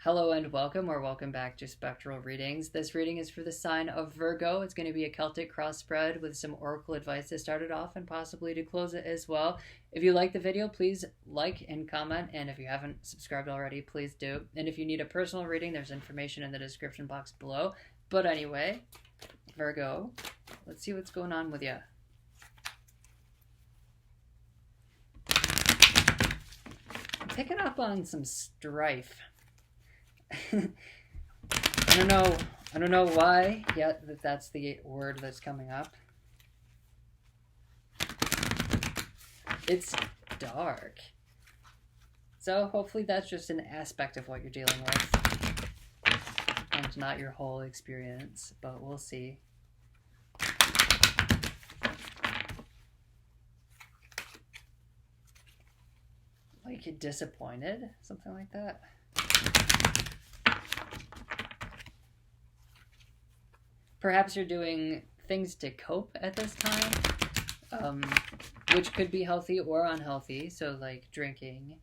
Hello and welcome, or welcome back to Spectral Readings. This reading is for the sign of Virgo. It's going to be a Celtic cross-spread with some oracle advice to start it off and possibly to close it as well. If you like the video, please like and comment, and if you haven't subscribed already, please do. And if you need a personal reading, there's information in the description box below. But anyway, Virgo, let's see what's going on with you. I'm picking up on some strife. I don't know why yet that's the word that's coming up. It's dark. So hopefully that's just an aspect of what you're dealing with and not your whole experience, but we'll see. Like disappointed, something like that. Perhaps you're doing things to cope at this time, which could be healthy or unhealthy. So like drinking,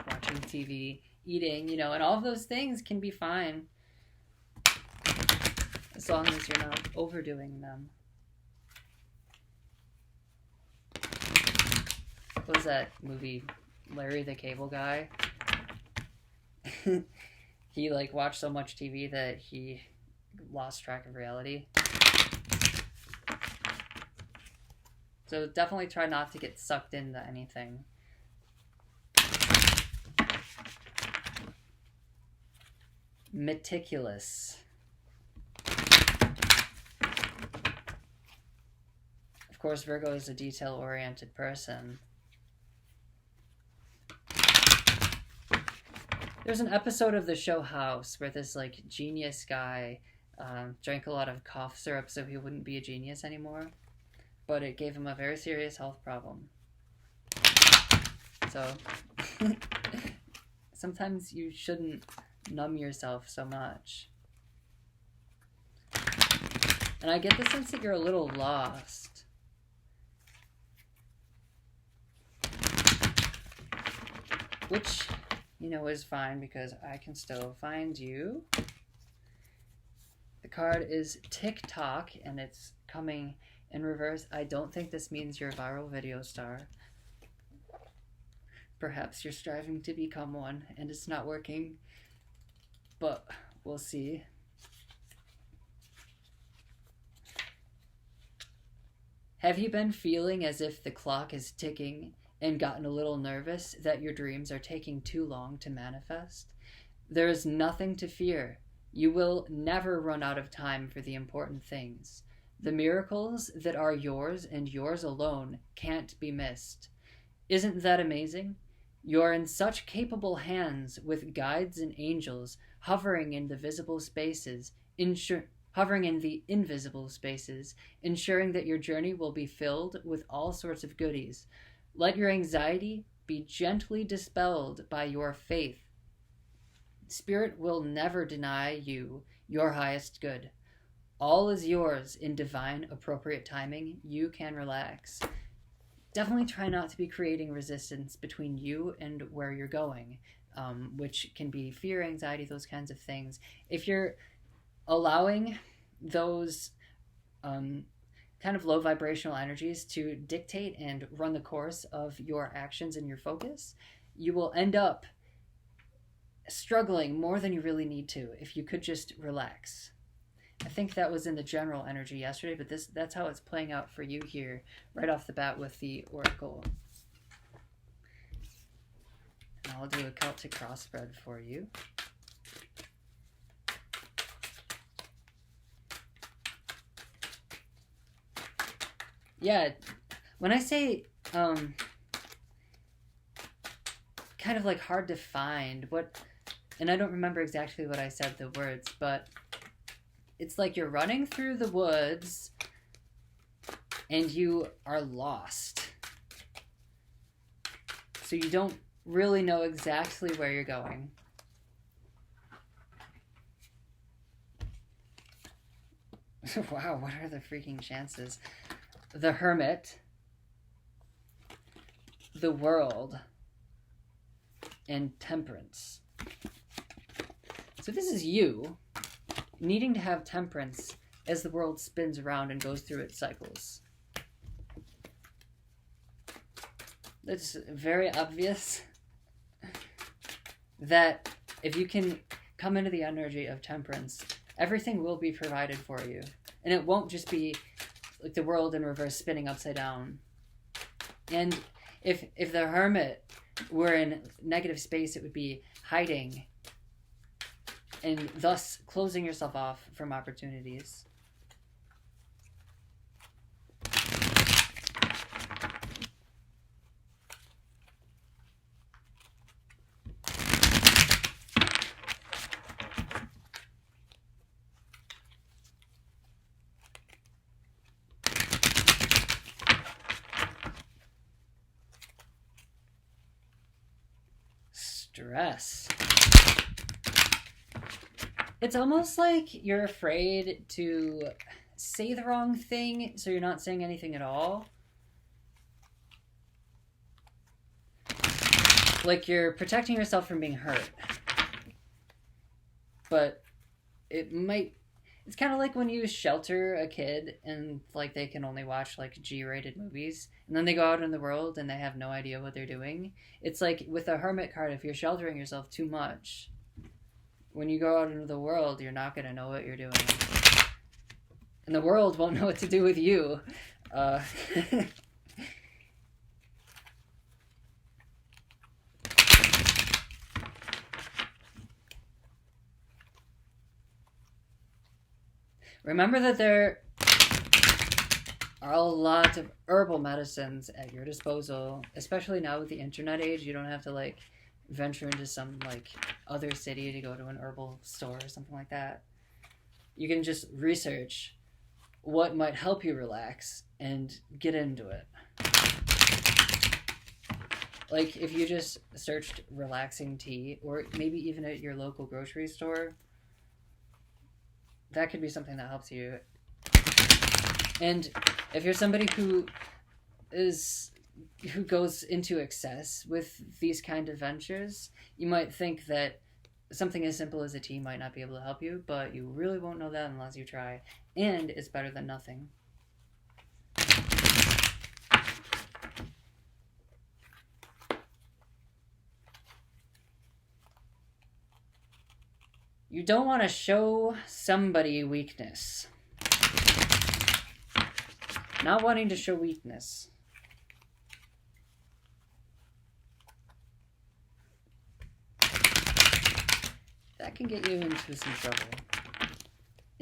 watching TV, eating, and all of those things can be fine as long as you're not overdoing them. What was that movie, Larry the Cable Guy? He watched so much TV that he lost track of reality. So definitely try not to get sucked into anything. Meticulous. Of course, Virgo is a detail-oriented person. There's an episode of the show House where this genius guy drank a lot of cough syrup so he wouldn't be a genius anymore, but it gave him a very serious health problem. So sometimes you shouldn't numb yourself so much. And I get the sense that you're a little lost. Which, is fine because I can still find you. The card is TikTok and it's coming in reverse. I don't think this means you're a viral video star. Perhaps you're striving to become one and it's not working, but we'll see. Have you been feeling as if the clock is ticking and gotten a little nervous that your dreams are taking too long to manifest? There is nothing to fear. You will never run out of time for the important things. The miracles that are yours and yours alone can't be missed. Isn't that amazing? You're in such capable hands with guides and angels hovering in the invisible spaces, ensuring that your journey will be filled with all sorts of goodies. Let your anxiety be gently dispelled by your faith. Spirit will never deny you your highest good. All is yours in divine, appropriate timing. You can relax. Definitely try not to be creating resistance between you and where you're going, which can be fear, anxiety, those kinds of things. If you're allowing those kind of low vibrational energies to dictate and run the course of your actions and your focus, you will end up struggling more than you really need to if you could just relax. I think that was in the general energy yesterday, but that's how it's playing out for you here right off the bat with the oracle. And I'll do a Celtic cross spread for you. Yeah, when I say kind of hard to find, and I don't remember exactly what I said, the words, but it's like you're running through the woods and you are lost. So you don't really know exactly where you're going. Wow, what are the freaking chances? The Hermit, the world and temperance. So this is you needing to have temperance as the world spins around and goes through its cycles. It's very obvious that if you can come into the energy of temperance, everything will be provided for you. And it won't just be like the world in reverse spinning upside down. And if the hermit were in negative space, it would be hiding and thus closing yourself off from opportunities. Stress. It's almost like you're afraid to say the wrong thing, so you're not saying anything at all. Like you're protecting yourself from being hurt. But it's kind of like when you shelter a kid and like they can only watch like G-rated movies, and then they go out in the world and they have no idea what they're doing. It's like with a hermit card, if you're sheltering yourself too much, when you go out into the world, you're not going to know what you're doing. And the world won't know what to do with you. Remember that there are a lot of herbal medicines at your disposal, especially now with the internet age. You don't have to like venture into some like other city to go to an herbal store or something like that. You can just research what might help you relax and get into it. Like if you just searched relaxing tea, or maybe even at your local grocery store, that could be something that helps you. And if you're somebody who goes into excess with these kind of ventures, you might think that something as simple as a tea might not be able to help you, but you really won't know that unless you try. And it's better than nothing. You don't want to show somebody weakness. Not wanting to show weakness. That can get you into some trouble.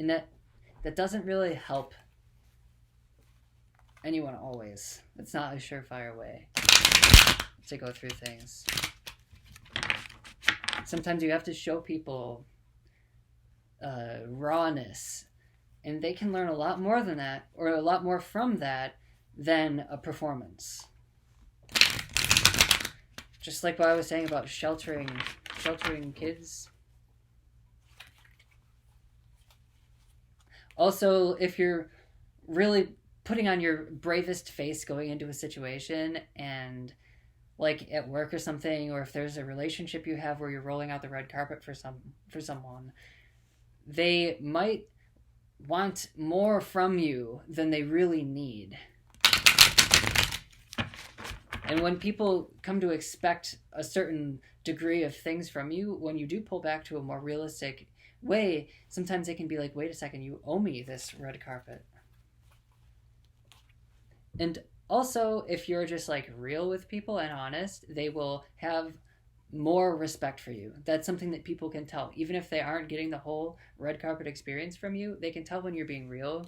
And that doesn't really help anyone always. It's not a surefire way to go through things. Sometimes you have to show people rawness, and they can learn a lot more than that, or a lot more from that than a performance. Just like what I was saying about sheltering kids. Also, if you're really putting on your bravest face going into a situation, and like at work or something, or if there's a relationship you have where you're rolling out the red carpet for someone, they might want more from you than they really need. And when people come to expect a certain degree of things from you, when you do pull back to a more realistic way, sometimes they can be like, wait a second, you owe me this red carpet. And also, if you're just like real with people and honest, they will have more respect for you. That's something that people can tell. Even if they aren't getting the whole red carpet experience from you, they can tell when you're being real.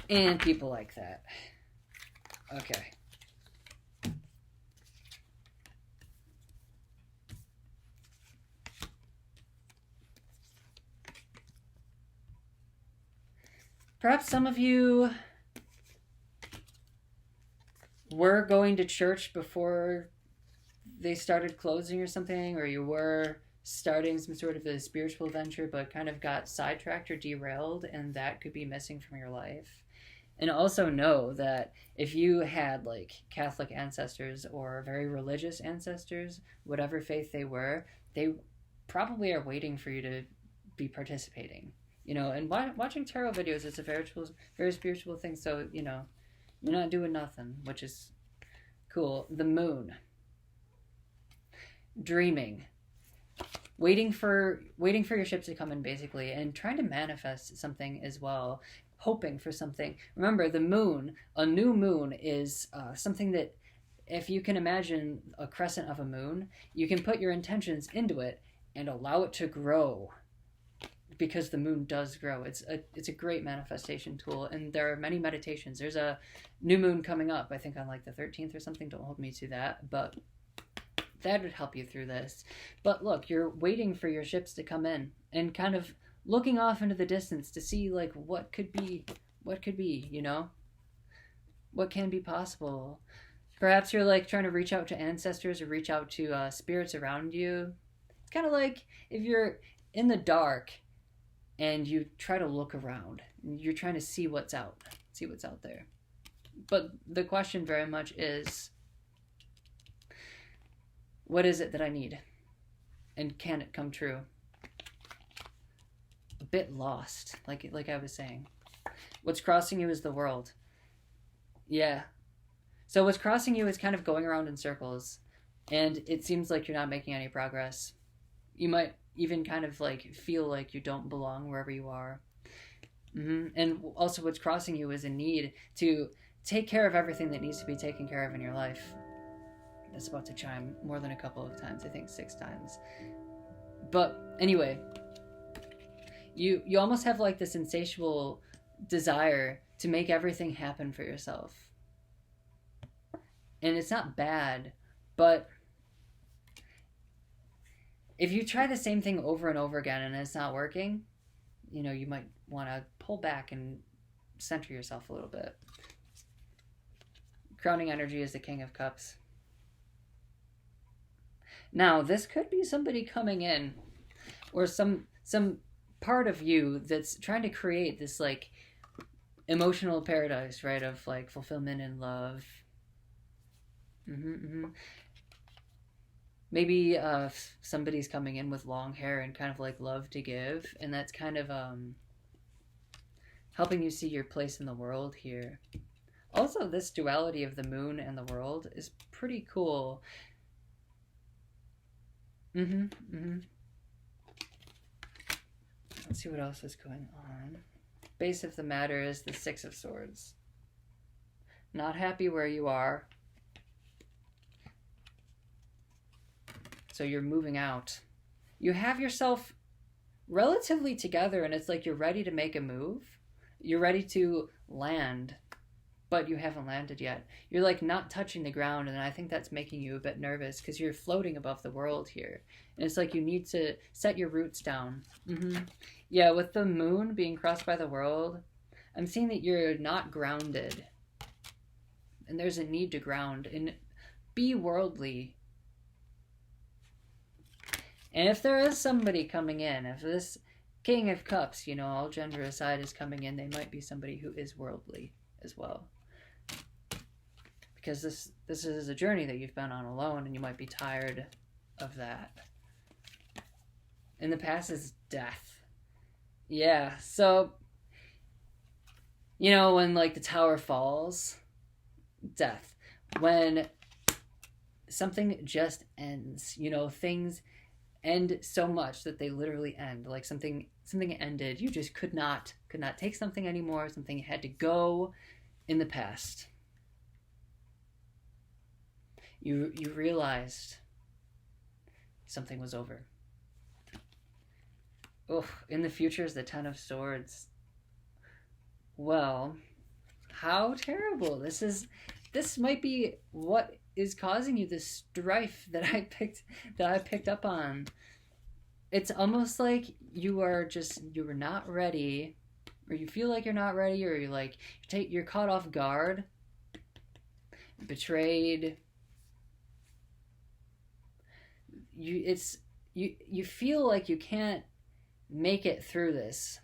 And people like that. Okay. Perhaps some of you were going to church before they started closing or something, or you were starting some sort of a spiritual venture but kind of got sidetracked or derailed, and that could be missing from your life. And also know that if you had like Catholic ancestors or very religious ancestors, whatever faith they were, they probably are waiting for you to be participating. And watching tarot videos is a very spiritual thing. So you're not doing nothing, which is cool. The moon, dreaming, waiting for your ships to come in, basically, and trying to manifest something as well, hoping for something. Remember, the moon, a new moon, is something that, if you can imagine a crescent of a moon, you can put your intentions into it and allow it to grow, because the moon does grow. It's a great manifestation tool, and there are many meditations. There's a new moon coming up, I think on like the 13th or something. Don't hold me to that, but that would help you through this. But look, you're waiting for your ships to come in and kind of looking off into the distance to see like what could be, what can be possible. Perhaps you're like trying to reach out to ancestors or reach out to spirits around you. It's kind of like if you're in the dark and you try to look around and you're trying to see what's out there. But the question very much is, what is it that I need? And can it come true? A bit lost, like I was saying. What's crossing you is the world. Yeah. So what's crossing you is kind of going around in circles, and it seems like you're not making any progress. You might even kind of like feel like you don't belong wherever you are. And also what's crossing you is a need to take care of everything that needs to be taken care of in your life. That's about to chime more than a couple of times, I think 6 times. But anyway, you almost have like this insatiable desire to make everything happen for yourself. And it's not bad, but if you try the same thing over and over again and it's not working, you might want to pull back and center yourself a little bit. Crowning energy is the King of Cups. Now, this could be somebody coming in, or some part of you that's trying to create this like emotional paradise, right, of like fulfillment and love. Maybe somebody's coming in with long hair and kind of like love to give, and that's kind of helping you see your place in the world here. Also, this duality of the moon and the world is pretty cool. Let's see what else is going on. Base of the matter is the 6 of Swords. Not happy where you are. So you're moving out. You have yourself relatively together, and it's like you're ready to make a move. You're ready to land, but you haven't landed yet. You're like not touching the ground, and I think that's making you a bit nervous because you're floating above the world here. And it's like you need to set your roots down. Yeah, with the moon being crossed by the world, I'm seeing that you're not grounded. And there's a need to ground and be worldly. And if there is somebody coming in, if this King of Cups, all gender aside, is coming in, they might be somebody who is worldly as well. Because this is a journey that you've been on alone, and you might be tired of that. And the past is death. Yeah, so, when like the tower falls, death. When something just ends, things end so much that they literally end. Like something ended. You just could not take something anymore. Something had to go in the past. You realized something was over. In the future is the 10 of Swords. Well, how terrible. This might be what is causing you this strife that I picked up on. It's almost like you were not ready, or you feel like you're not ready, or you're caught off guard, betrayed. You feel like you can't make it through this.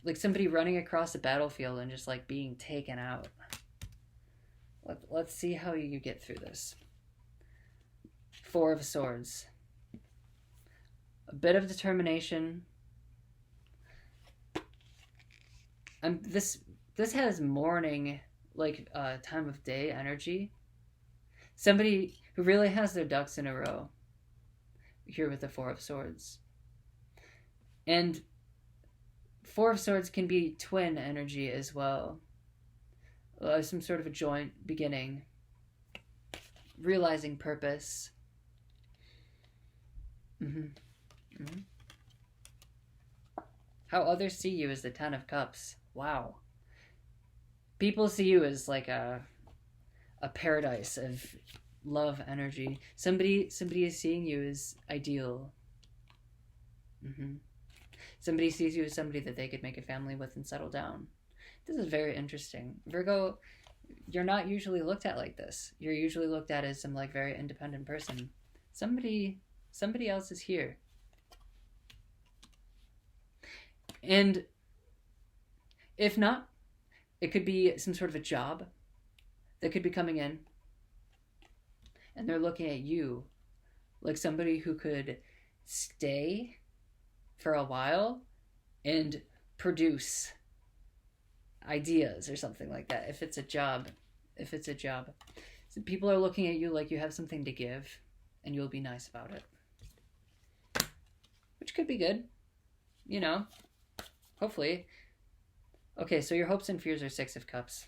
like somebody running across a battlefield and just like being taken out. Let's see how you get through this. Four of Swords. A bit of determination. This has morning, like time of day energy. Somebody who really has their ducks in a row. Here with the Four of Swords. And Four of Swords can be twin energy as well. Some sort of a joint beginning. Realizing purpose. How others see you is the Ten of Cups. Wow. People see you as like a paradise of love energy. Somebody is seeing you as ideal. Somebody sees you as somebody that they could make a family with and settle down. This is very interesting. Virgo, you're not usually looked at like this. You're usually looked at as some like very independent person. Somebody else is here. And if not, it could be some sort of a job that could be coming in. And they're looking at you like somebody who could stay for a while and produce ideas or something like that. If it's a job. So people are looking at you like you have something to give and you'll be nice about it. Which could be good. You know. Hopefully. Okay, so your hopes and fears are Six of Cups.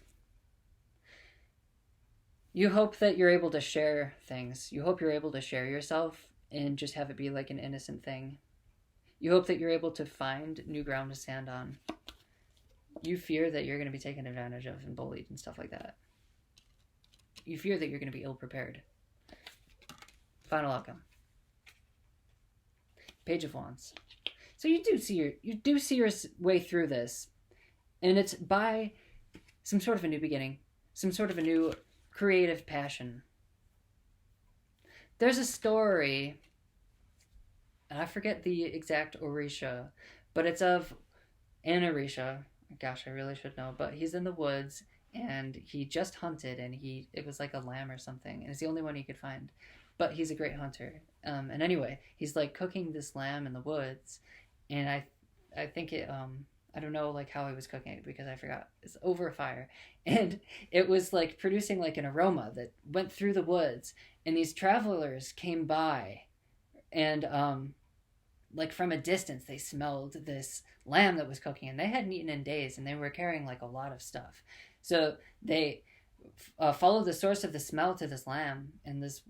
You hope that you're able to share things. You hope you're able to share yourself and just have it be like an innocent thing. You hope that you're able to find new ground to stand on. You fear that you're going to be taken advantage of and bullied and stuff like that. You fear that you're going to be ill-prepared. Final outcome. Page of Wands. So you do see your way through this, and it's by some sort of a new beginning, some sort of a new creative passion. There's a story, and I forget the exact Orisha, but it's of an Orisha. Gosh, I really should know, but he's in the woods, and he just hunted, and it was like a lamb or something, and it's the only one he could find, but he's a great hunter. And anyway, he's like cooking this lamb in the woods, and I think it, I don't know like how he was cooking it because I forgot. It's over a fire, and it was like producing like an aroma that went through the woods, and these travelers came by, and like from a distance they smelled this lamb that was cooking, and they hadn't eaten in days, and they were carrying like a lot of stuff, so they followed the source of the smell to this lamb and this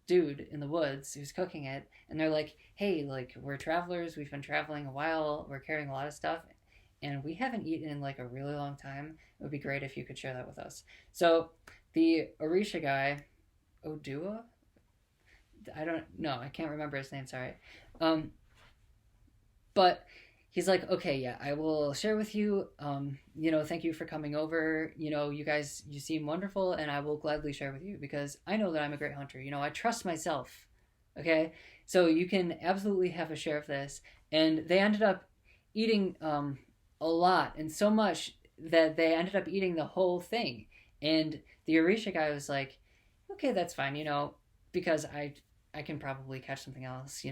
dude in the woods who's cooking it, and they're like, hey, like, we're travelers, we've been traveling a while, we're carrying a lot of stuff, and we haven't eaten in like a really long time. It would be great if you could share that with us. So the Orisha guy, Odua, I can't remember his name, sorry, but he's like, okay, yeah, I will share with you, thank you for coming over, you guys, you seem wonderful, and I will gladly share with you, because I know that I'm a great hunter, I trust myself, okay, so you can absolutely have a share of this. And they ended up eating a lot, and so much that they ended up eating the whole thing, and the Orisha guy was like, okay, that's fine, because I can probably catch something else,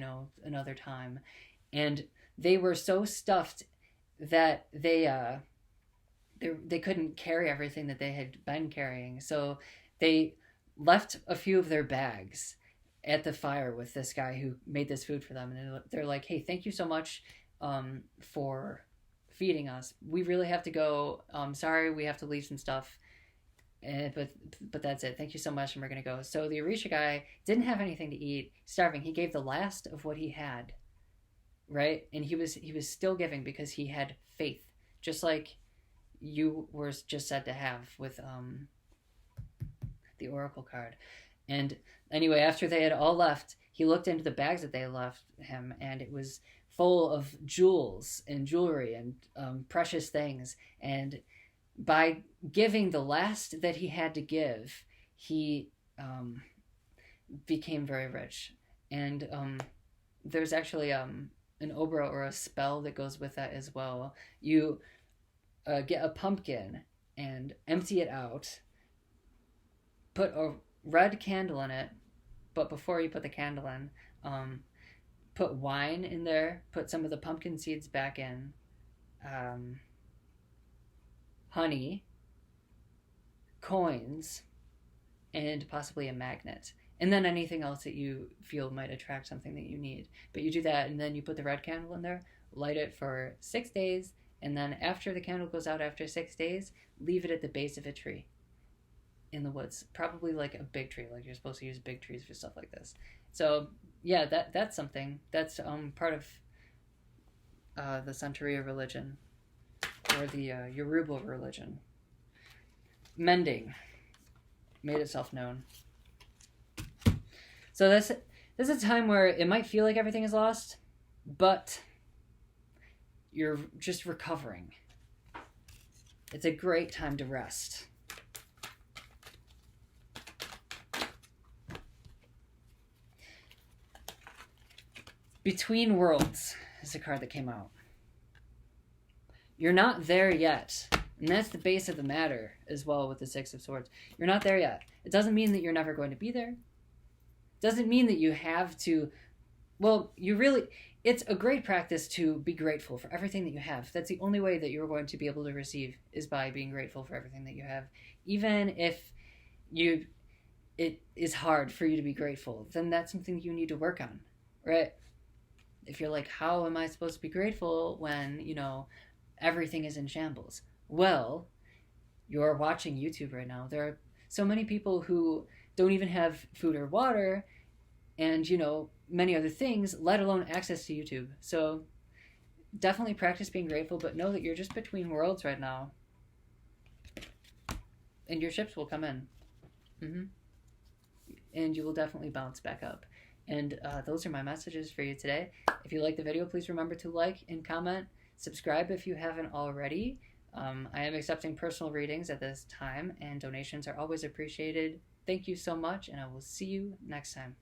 another time. And they were so stuffed that they couldn't carry everything that they had been carrying. So they left a few of their bags at the fire with this guy who made this food for them. And they're like, hey, thank you so much for feeding us. We really have to go. Sorry, we have to leave some stuff. But that's it. Thank you so much, and we're going to go. So the Orisha guy didn't have anything to eat, starving. He gave the last of what he had. Right? And he was still giving because he had faith, just like you were just said to have with the Oracle card. And anyway, after they had all left, he looked into the bags that they left him, and it was full of jewels and jewelry and precious things. And by giving the last that he had to give, he became very rich. And there's actually an obra or a spell that goes with that as well. You get a pumpkin and empty it out. Put a red candle in it, but before you put the candle in, put wine in there. Put some of the pumpkin seeds back in. Honey, coins, and possibly a magnet. And then anything else that you feel might attract something that you need. But you do that, and then you put the red candle in there, light it for 6 days, and then after the candle goes out after 6 days, leave it at the base of a tree in the woods. Probably like a big tree, like you're supposed to use big trees for stuff like this. So yeah, that's something. That's part of the Santeria religion, or the Yoruba religion. Mending made itself known. So this is a time where it might feel like everything is lost, but you're just recovering. It's a great time to rest. Between Worlds is the card that came out. You're not there yet. And that's the base of the matter as well with the Six of Swords. You're not there yet. It doesn't mean that you're never going to be there. It doesn't mean that you have to... Well, it's a great practice to be grateful for everything that you have. That's the only way that you're going to be able to receive, is by being grateful for everything that you have. Even if it is hard for you to be grateful, then that's something you need to work on, right? If you're like, how am I supposed to be grateful when, everything is in shambles? Well, you're watching YouTube right now. There are so many people who don't even have food or water and, many other things, let alone access to YouTube. So definitely practice being grateful, but know that you're just between worlds right now. And your ships will come in. And you will definitely bounce back up. And those are my messages for you today. If you like the video, please remember to like and comment. Subscribe if you haven't already. I am accepting personal readings at this time, and donations are always appreciated. Thank you so much, and I will see you next time.